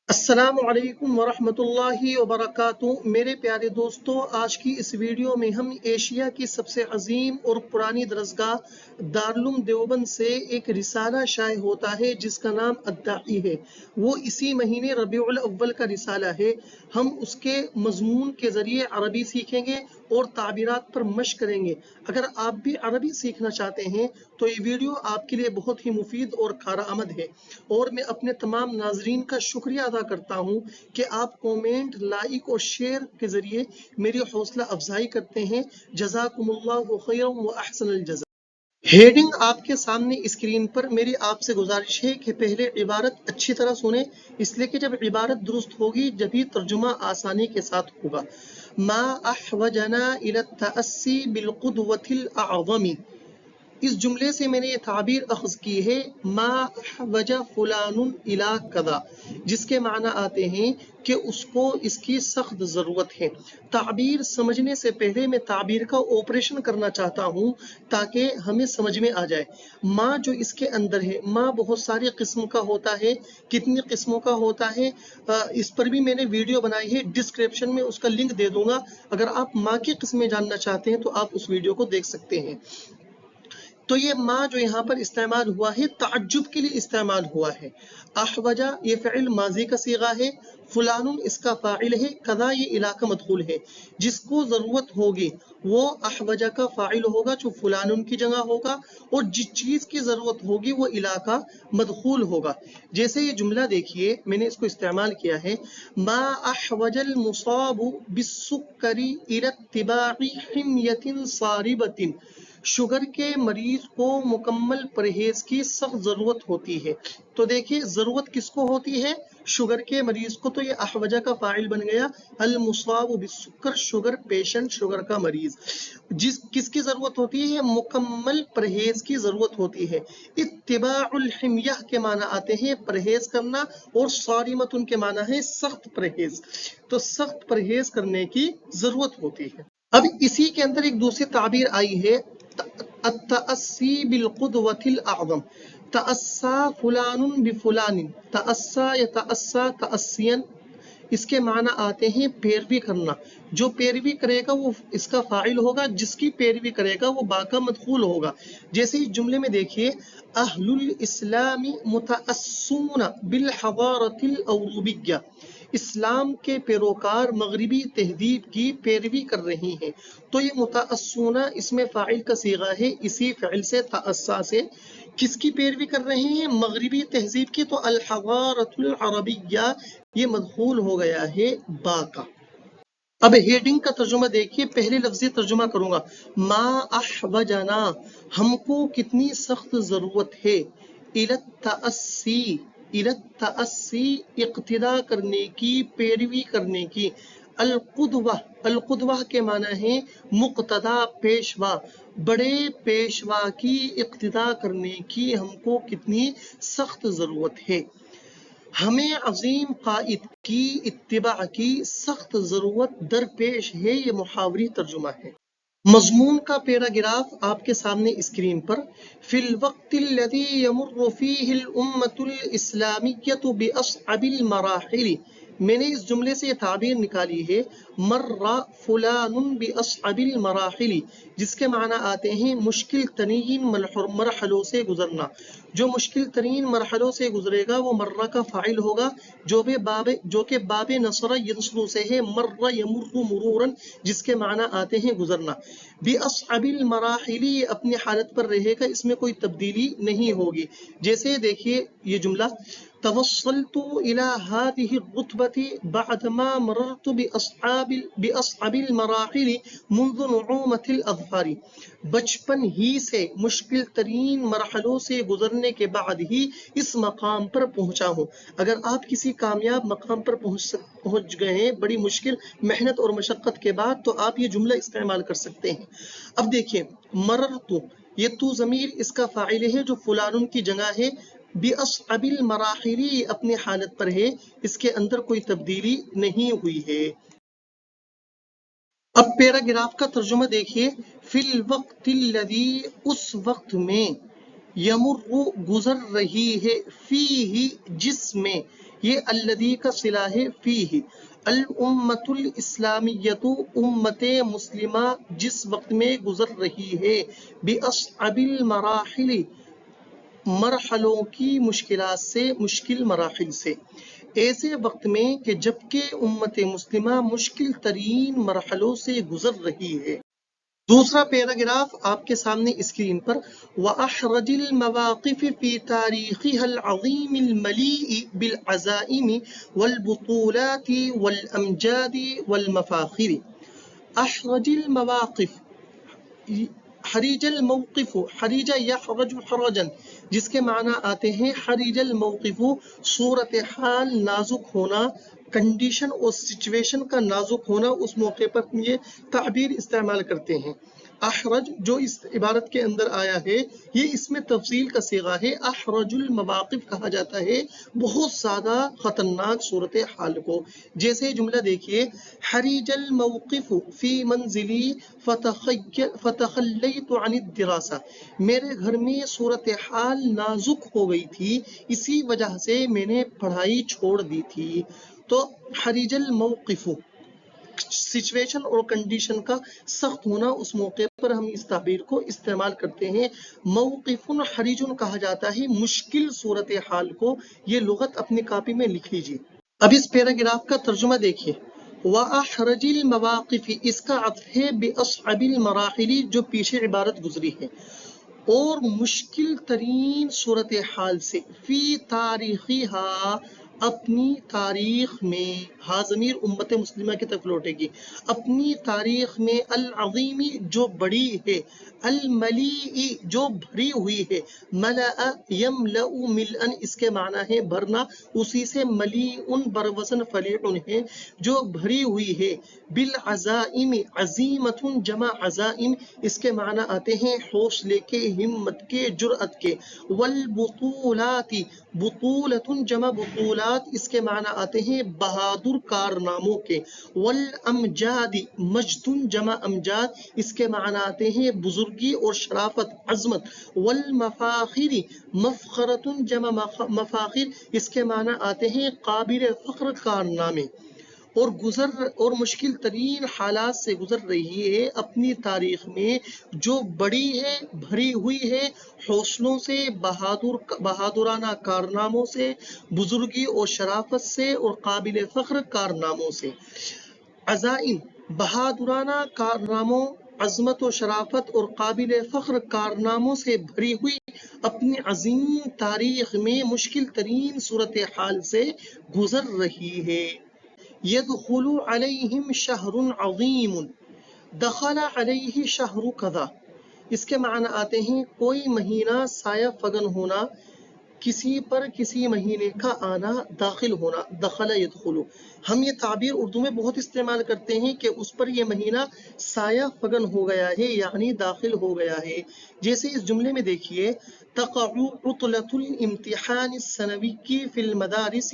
السلام علیکم ورحمۃ اللہ وبرکاتہ میرے پیارے دوستو، آج کی اس ویڈیو میں ہم ایشیا کی سب سے عظیم اور پرانی درسگاہ دارالعلوم دیوبند سے ایک رسالہ شائع ہوتا ہے جس کا نام الداعی ہے۔ وہ اسی مہینے ربیع الاول کا رسالہ ہے۔ ہم اس کے مضمون کے ذریعے عربی سیکھیں گے اور تعبیرات پر مشق کریں گے۔ اگر آپ بھی عربی سیکھنا چاہتے ہیں تو یہ ویڈیو آپ کے لیے بہت ہی مفید اور کارآمد ہے، اور میں اپنے تمام ناظرین کا شکریہ ادا کرتا ہوں کہ آپ کومنٹ، لائک اور شیئر کے ذریعے میری حوصلہ افزائی کرتے ہیں۔ جزاکم اللہ خیرا و احسن الجزاء۔ ہیڈنگ آپ کے سامنے اسکرین پر۔ میری آپ سے گزارش ہے کہ پہلے عبارت اچھی طرح سنیں، اس لیے کہ جب عبارت درست ہوگی جبھی ترجمہ آسانی کے ساتھ ہوگا۔ ما احوجنا الى التأسی بالقدوة الاعظم۔ اس جملے سے میں نے یہ تعبیر اخذ کی ہے، ما احوج فلان الی کذا، جس کے معنی آتے ہیں کہ اس کو اس کی سخت ضرورت ہے۔ تعبیر سمجھنے سے پہلے میں تعبیر کا آپریشن کرنا چاہتا ہوں تاکہ ہمیں سمجھ میں آ جائے۔ ما جو اس کے اندر ہے، ما بہت ساری قسم کا ہوتا ہے۔ کتنی قسموں کا ہوتا ہے اس پر بھی میں نے ویڈیو بنائی ہے، ڈسکرپشن میں اس کا لنک دے دوں گا۔ اگر آپ ما کی قسمیں جاننا چاہتے ہیں تو آپ اس ویڈیو کو دیکھ سکتے ہیں۔ تو یہ ما جو یہاں پر استعمال ہوا ہے تعجب کے لیے استعمال ہوا ہے۔ احوجہ یہ فعل ماضی کا صیغہ ہے، فلان اس کا فاعل ہے، کذا یہ علاقہ مدخول ہے۔ جس کو ضرورت ہوگی وہ احوجہ کا فاعل ہوگا جو فلان کی جگہ ہوگا، اور جس چیز کی ضرورت ہوگی وہ علاقہ مدخول ہوگا۔ جیسے یہ جملہ دیکھیے، میں نے اس کو استعمال کیا ہے، ما احوج المصاب بالسکر الى اتباع حمیۃ صاربۃ۔ شوگر کے مریض کو مکمل پرہیز کی سخت ضرورت ہوتی ہے۔ تو دیکھیے ضرورت کس کو ہوتی ہے؟ شوگر کے مریض کو۔ تو یہ احوجہ کا فاعل بن گیا، المصاب بالسکر، شوگر پیشنٹ، شوگر کا مریض۔ کس کی ضرورت ہوتی ہے؟ مکمل پرہیز کی ضرورت ہوتی ہے۔ اتباع الحمیہ کے معنی آتے ہیں پرہیز کرنا، اور صارمۃ کے معنی ہے سخت پرہیز۔ تو سخت پرہیز کرنے کی ضرورت ہوتی ہے۔ اب اسی کے اندر ایک دوسری تعبیر آئی ہے، التأسی بالقدوة الاعظم۔ تأسا فلان بفلان، تأسا یتأسا تأسیا، اس کے معنی آتے ہیں پیروی کرنا۔ جو پیروی کرے گا وہ اس کا فاعل ہوگا، جس کی پیروی کرے گا وہ با کا مدخول ہوگا۔ جیسے اس جملے میں دیکھیے، اہل الاسلام متأسون بالحضارة الاوروبیہ، اسلام کے پیروکار مغربی تہذیب کی پیروی کر رہی ہیں۔ تو یہ متأسون اس میں فاعل کا صیغہ ہے، اسی فعل سے تأسا سے۔ کس کی پیروی کر رہے ہیں؟ مغربی تہذیب کی۔ تو الحضارة العربیہ یہ مدخول ہو گیا ہے با کا۔ اب ہیڈنگ کا ترجمہ دیکھیے، پہلے لفظی ترجمہ کروں گا، ما احوجنا، ہم کو کتنی سخت ضرورت ہے، الی التأسی، الی التأسی اقتدا کرنے کی، پیروی کرنے کی، القدوہ، القدوہ کے معنی ہے مقتدا، پیشوا، بڑے پیشوا کی اقتدا کرنے کی ہم کو کتنی سخت ضرورت ہے۔ ہمیں عظیم قائد کی اتباع کی سخت ضرورت درپیش ہے، یہ محاوری ترجمہ ہے۔ مضمون کا پیراگراف آپ کے سامنے اسکرین پر۔ فی الوقت الذی یمر فیہ الامۃ الاسلامیۃ باصعب المراحل، میں نے اس جملے سے یہ تعبیر نکالی ہے، مر فلان باصعب المراحل، جس کے معنی آتے ہیں مشکل ترین مرحلوں سے گزرنا۔ جو مشکل ترین مرحلوں سے گزرے گا وہ مرہ کا فاعل ہوگا، جو کہ باب نصر ینصر سے ہے، مر یمر مرورا، جس کے معنی آتے ہیں گزرنا۔ باصعب المراحل، یہ اپنی حالت پر رہے گا، اس میں کوئی تبدیلی نہیں ہوگی۔ جیسے دیکھیے یہ جملہ، توصلت الى هذه الرتبة بعدما مررت باصعب المراحل منذ نعومة الاظفار، بچپن ہی سے مشکل ترین مرحلوں سے گزرنے کے بعد ہی اس مقام پر پہنچا ہوں۔ اگر آپ کسی کامیاب مقام پر پہنچ گئے ہیں بڑی مشکل محنت اور مشقت کے بعد، تو آپ یہ جملہ استعمال کر سکتے ہیں۔ اب دیکھیے، مررت، یہ تو ضمیر اس کا فاعل ہے جو فلان کی جگہ ہے، باصعب المراحل اپنی حالت پر ہے، اس کے اندر کوئی تبدیلی نہیں ہوئی ہے۔ اب پیراگراف کا ترجمہ دیکھیے، فی الوقت الذی، اس وقت میں، یمر گزر رہی ہے، فیہ جس میں، یہ الذی کا صلہ ہے فیہ الامت الاسلامیت امت مسلمہ جس وقت میں گزر رہی ہے باصعب المراحل مرحلوں کی مشکلات سے مشکل مراحل سے ایسے وقت میں کہ جبکہ امت مسلمہ مشکل ترین مرحلوں سے گزر رہی ہے۔ دوسرا پیراگراف آپ کے سامنے اسکرین پر وَأَحْرَجِ الْمَوَاقِفِ فِي تَارِيخِهَا الْعَظِيمِ الْمَلِيءِ بِالْعَزَائِمِ وَالْبُطُولَاتِ وَالْأَمْجَادِ وَالْمَفَاخِرِ۔ احرج المواقف، حریج الموقف، حریج یحرج حرجا جس کے معنی آتے ہیں حریج الموقف صورتحال نازک ہونا، کنڈیشن اور سچویشن کا نازک ہونا، اس موقع پر یہ تعبیر استعمال کرتے ہیں۔ احرج جو اس عبارت کے اندر آیا ہے یہ اس میں تفصیل کا صیغہ ہے۔ احرج المواقف کہا جاتا ہے بہت زیادہ خطرناک صورتحال کو۔ جیسے جملہ دیکھیے حریج الموقف فی منزلی فتخلیت عن الدراسہ، میرے گھر میں صورتحال نازک ہو گئی تھی اسی وجہ سے میں نے پڑھائی چھوڑ دی تھی۔ تو حریج الموقف سچویشن اور کنڈیشن کا سخت ہونا، اس موقع پر ہم اس تعبیر کو استعمال کرتے ہیں۔ موقف حریج کہا جاتا ہے مشکل صورتحال کو۔ یہ لغت اپنی کاپی میں لکھ لیجیے۔ اب اس پیراگراف کا ترجمہ دیکھیے وَأَحْرَجِ الْمَوَاقِفِ، اس کا عطف ہے بِأَصْعَبِ الْمَرَاحِلِ جو پیچھے عبارت گزری ہے، اور مشکل ترین صورتحال سے، فی تاریخیہا اپنی تاریخ میں، ہا ضمیر امت مسلمہ کی طرف لوٹے گی، اپنی تاریخ میں، العظیمی جو بڑی ہے، الملیئی جو بھری ہوئی ہے، ملأ یملأ ملأن اس کے معنی ہے بھرنا، اسی سے ملیئن بروزن فلیعن ہے جو بھری ہوئی ہے، بالعزائم عزیمت جمع عزائم اس کے معنی آتے ہیں حوصلے کے، ہمت کے، جرأت کے، والبطولات بطولت جمع بطولات اس کے معنی آتے ہیں بہادر کارناموں کے، والامجاد مجد جمع امجاد اس کے معنی آتے ہیں بزرگی اور شرافت، عظمت، والمفاخر مفخرت جمع مفاخر اس کے معنی آتے ہیں قابل فخر کارنامے، اور مشکل ترین حالات سے گزر رہی ہے اپنی تاریخ میں جو بڑی ہے، بھری ہوئی ہے حوصلوں سے، بہادرانہ کارناموں سے، بزرگی اور شرافت سے، اور قابل فخر کارناموں سے۔ عزائم بہادرانہ کارناموں، عظمت و شرافت اور قابل فخر کارناموں سے بھری ہوئی اپنی عظیم تاریخ میں مشکل ترین صورتحال سے گزر رہی ہے۔ يدخل علیہم شہر عظیم، دخل علیہ شہر کذا اس کے معنی آتے ہیں کوئی مہینہ سایہ فگن ہونا، کسی پر کسی مہینے کا آنا، داخل ہونا، دخل يدخل۔ ہم یہ تعبیر اردو میں بہت استعمال کرتے ہیں کہ اس پر یہ مہینہ سایہ فگن ہو گیا ہے، یعنی داخل ہو گیا ہے۔ جیسے اس جملے میں دیکھیے تقع عطلة الامتحان السنوی فی المدارس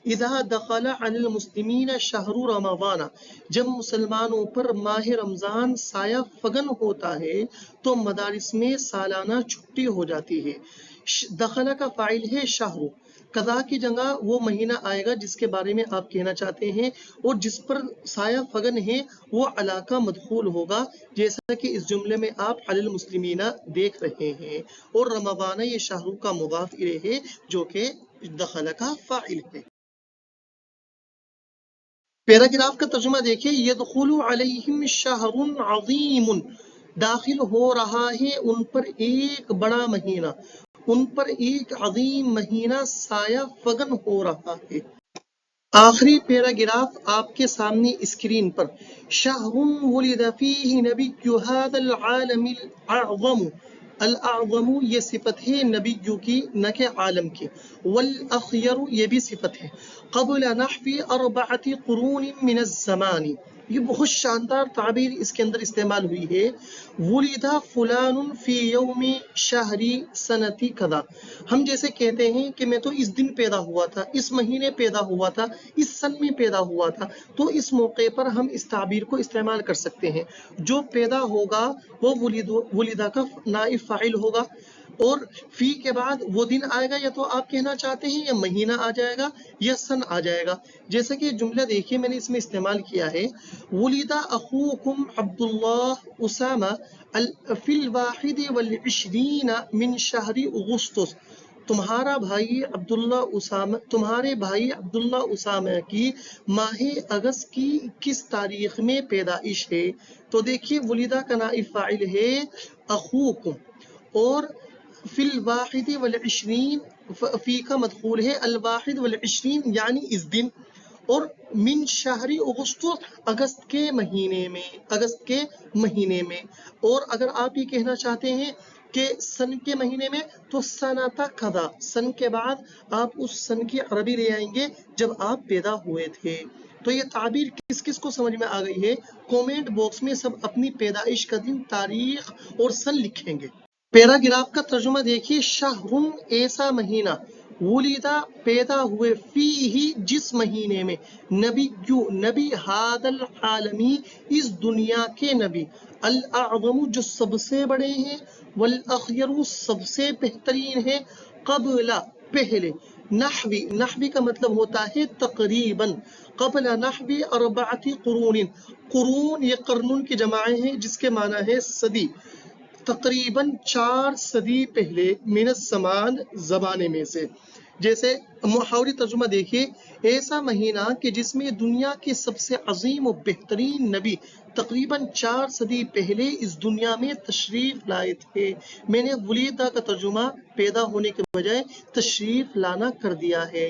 اذا دخل علی المسلمین شہر رمضان، جب مسلمانوں پر ماہ رمضان سایہ فگن ہوتا ہے تو مدارس میں سالانہ چھٹی ہو جاتی ہے۔ دخل کا فاعل ہے شہر، قضا کی جگہ وہ مہینہ آئے گا جس کے بارے میں آپ کہنا چاہتے ہیں، اور جس پر سایہ فگن ہے وہ علاقہ مدخول ہوگا، جیسا کہ اس جملے میں آپ علی المسلمین دیکھ رہے ہیں، اور رمضان یہ شہر کا مضاف الیہ ہے جو کہ دخل کا فاعل ہے۔ پیراگراف کا ترجمہ دیکھیں یدخل علیہم شہر عظیم، داخل ہو رہا ہے ان پر ایک بڑا مہینہ، ان پر ایک عظیم مہینہ سایہ فگن ہو رہا ہے۔ آخری پیراگراف آپ کے سامنے اسکرین پر شہر ولد فیہ نبی ھذا العالم الاعظم، الاعظم یہ صفت ہے نبی کی نہ کہ عالم کی، والاخیر یہ بھی صفت ہے، قبل نحو 4 قرون من الزمان، یہ بہت شاندار تعبیر اس کے اندر استعمال ہوئی ہے، ولد فلان فی یوم شہر سنتی کذا، ہم جیسے کہتے ہیں کہ میں تو اس دن پیدا ہوا تھا، اس مہینے پیدا ہوا تھا، اس سن میں پیدا ہوا تھا، تو اس موقع پر ہم اس تعبیر کو استعمال کر سکتے ہیں۔ جو پیدا ہوگا وہ ولدہ کا نائب فاعل ہوگا، اور فی کے بعد وہ دن آئے گا، یا تو آپ کہنا چاہتے ہیں یا مہینہ آ جائے گا یا سن آ جائے گا. جیسا کہ جملہ دیکھیے میں نے اس میں استعمال کیا ہے، ولد اخوکم عبداللہ اسامہ فی الواحد والعشرین من شہر اغسطس. تمہارا بھائی عبداللہ اسامہ، تمہارے بھائی عبداللہ اسامہ کی ماہ اگست کی 21 تاریخ میں پیدائش ہے. تو دیکھیے ولیدہ کا نائب فاعل ہے اخوکم، اور فی الواحد والعشرین فی کا مدخول ہے الواحد والعشرین یعنی اس دن، اور من شہر اگسطس اگست کے مہینے میں، اگست کے مہینے میں. اور اگر آپ یہ کہنا چاہتے ہیں کہ سن کے مہینے میں تو سنتا قضا، سن کے بعد آپ اس سن کی عربی لے آئیں گے جب آپ پیدا ہوئے تھے. تو یہ تعبیر کس کس کو سمجھ میں آ گئی ہے؟ کومنٹ باکس میں سب اپنی پیدائش کا دن، تاریخ اور سن لکھیں گے. پیراگراف کا ترجمہ دیکھیے، شہر ایسا مہینہ، ولیدہ پیدا ہوئے، فی ہی جس مہینے میں، نبی نبی ہاد العالمی اس دنیا کے نبی، الاعظم جو سب سے بڑے ہیں، والاخیر سب سے بہترین ہے، قبل پہلے، نحوی نحوی کا مطلب ہوتا ہے تقریباً، قبل نحوی اربعۃ قرون، قرون یہ قرن کی جماعیں ہیں جس کے معنی ہے صدی، تقریباً 4 صدی پہلے، من الزمان زمانے میں سے. جیسے محاوری ترجمہ دیکھیے، ایسا مہینہ کہ جس میں دنیا کے سب سے عظیم و بہترین نبی تقریباً 4 صدی پہلے اس دنیا میں تشریف لائے تھے. میں نے ولیدہ کا ترجمہ پیدا ہونے کے بجائے تشریف لانا کر دیا ہے.